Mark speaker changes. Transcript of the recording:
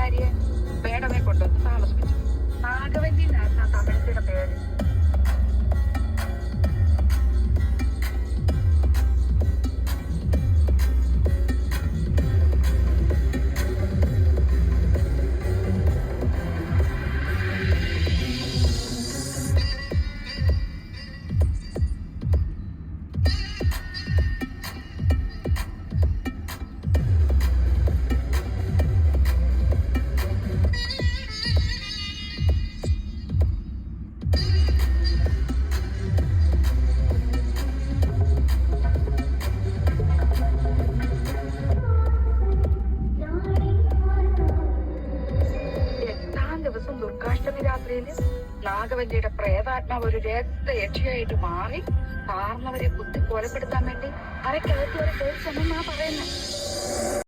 Speaker 1: ഭാര്യയെ വേടമേ കൊണ്ടുവന്ന് താമസിപ്പിച്ചു. നാഗവല്ലി എന്നായിരുന്നു ആ തമിഴത്തിയുടെ പേര്. ദിവസം ദുർഗാഷ്ടമി രാത്രിയില് നാഗവല്ലിയുടെ പ്രേതാത്മാവ് ഒരു രക്തയക്ഷിയായിട്ട് മാറി കാർന്നവരെ കുത്തി കൊലപ്പെടുത്താൻ വേണ്ടി അരക്കകത്ത് വരെ കയറി ചെന്നാ പറയുന്നത്.